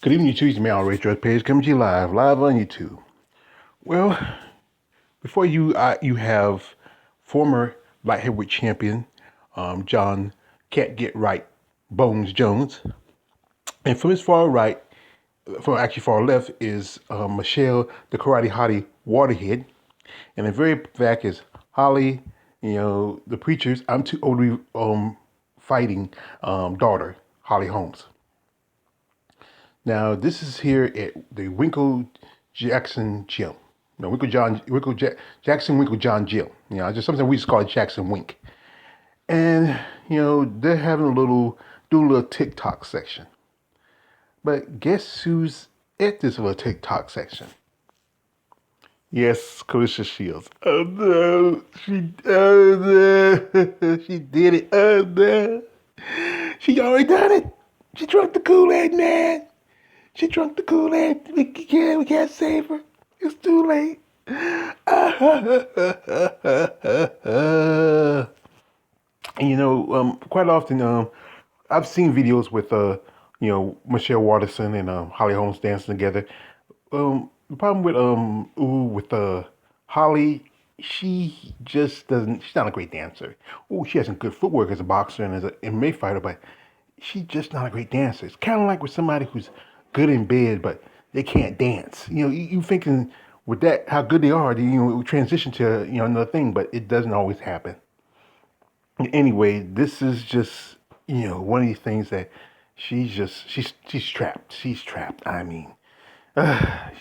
Good evening, YouTube. It's me, Race Drug Page, coming to you live on YouTube. Well, before you have former light heavyweight champion John Can't Get Right Bones Jones, and from his far right, from actually far left, is Michelle the Karate Hottie Waterhead, and the very back is Holly, the preacher's I'm too old to be fighting daughter, Holly Holmes. Now, this is here at the Winkle Jackson Gym. No, Jackson Winkle John Gym. Just something we just call it Jackson Wink. And, they're having doing a little TikTok section. But guess who's at this little TikTok section? Yes, Clarissa Shields. Oh no, she did it. Oh no, she already done it. She drank the Kool-Aid, man. She drunk the Kool-Aid. We can't save her. It's too late. And quite often, I've seen videos with, Michelle Waterson and Holly Holmes dancing together. The problem with Holly, she just doesn't. She's not a great dancer. She has some good footwork as a boxer and as an MMA fighter, but she's just not a great dancer. It's kind of like with somebody who's good in bed, but they can't dance. You thinking with that how good they are, transition to another thing, but it doesn't always happen. Anyway, this is just one of these things that she's trapped. She's trapped. I mean,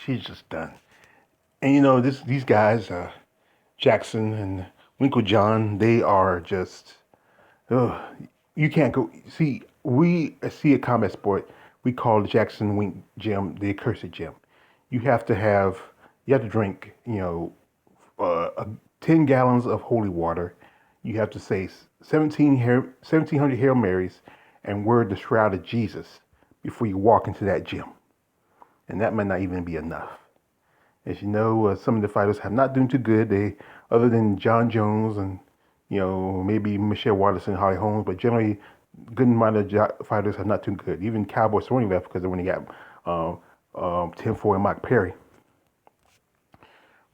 she's just done. And these guys, Jackson and Winkle John, they are just. Ugh, you can't go see. We see a combat sport. We call the Jackson Wink Gym the accursed gym. You have to have. You have to drink. 10 gallons of holy water. You have to say 1,700 Hail Marys and word the shroud of Jesus before you walk into that gym. And that might not even be enough. As you know, some of the fighters have not done too good. They, other than John Jones and maybe Michelle Waterson, Holly Holmes, but generally, good amount of fighters have not done good. Even Cowboy Cerrone left because when he got 10-4 and Mike Perry.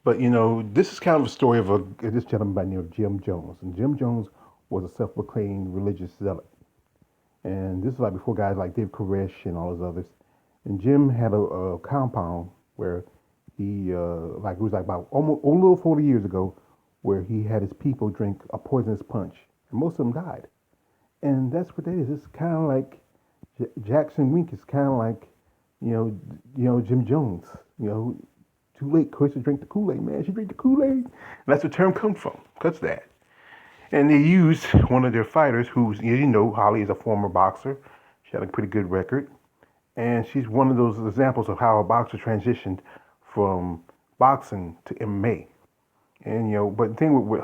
But this is kind of a story of this gentleman by the name of Jim Jones, and Jim Jones was a self-proclaimed religious zealot. And this is like before guys like Dave Koresh and all those others. And Jim had a compound where he, it was like about almost a little 40 years ago, where he had his people drink a poisonous punch, and most of them died. And that's what it is. It's kind of like Jackson Wink is kind of like, Jim Jones. Too late, Chris, to drink the Kool-Aid, man. She drank the Kool-Aid. And that's where the term comes from. Cuts that. And they used one of their fighters who's, Holly is a former boxer. She had a pretty good record. And she's one of those examples of how a boxer transitioned from boxing to MMA. And, but the thing with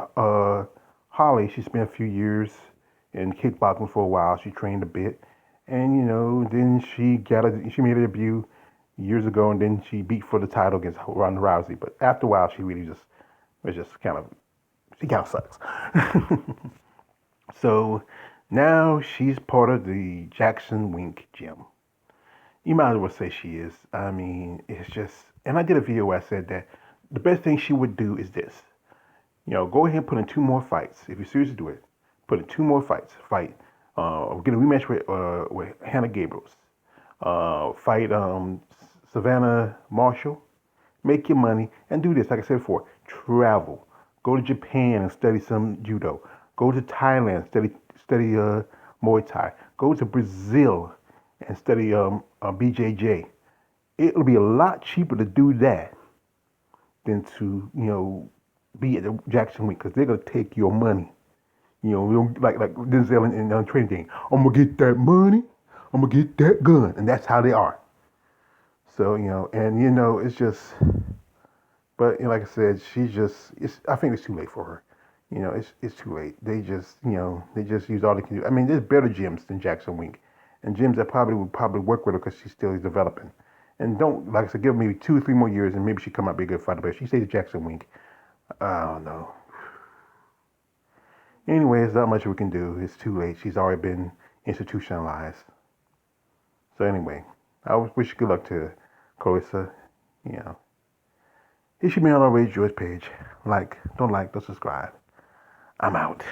Holly, she spent a few years in kickboxing for a while. She trained a bit. And, then she made a debut years ago, and then she beat for the title against Ronda Rousey. But after a while, she really she kind of sucks. So now she's part of the Jackson Wink Gym. You might as well say she is. I mean, it's just, and I did a video where I said that the best thing she would do is this. Go ahead and put in 2 more fights. If you're serious to do it, put in 2 more fights. Get a rematch with Hannah Gabriels. Fight Savannah Marshall. Make your money and do this. Like I said before, travel. Go to Japan and study some judo. Go to Thailand, study Muay Thai. Go to Brazil and study BJJ. It'll be a lot cheaper to do that than to be at the Jackson Wink, because they're gonna take your money. Like Denzel in Training Day. I'm gonna get that money. I'm gonna get that gun, and that's how they are. So and it's just. But like I said, I think it's too late for her. It's too late. They just use all they can do. I mean, there's better gyms than Jackson Wink, and gyms that would work with her because she's still developing. And don't, like I said, give her maybe 2 or 3 more years, and maybe she come out be a good fighter. But if she stays at Jackson Wink, I don't know. Anyway, there's not much we can do. It's too late. She's already been institutionalized. So anyway, I wish good luck to Carissa. You know, he should be on our Rage George page. Don't subscribe. I'm out.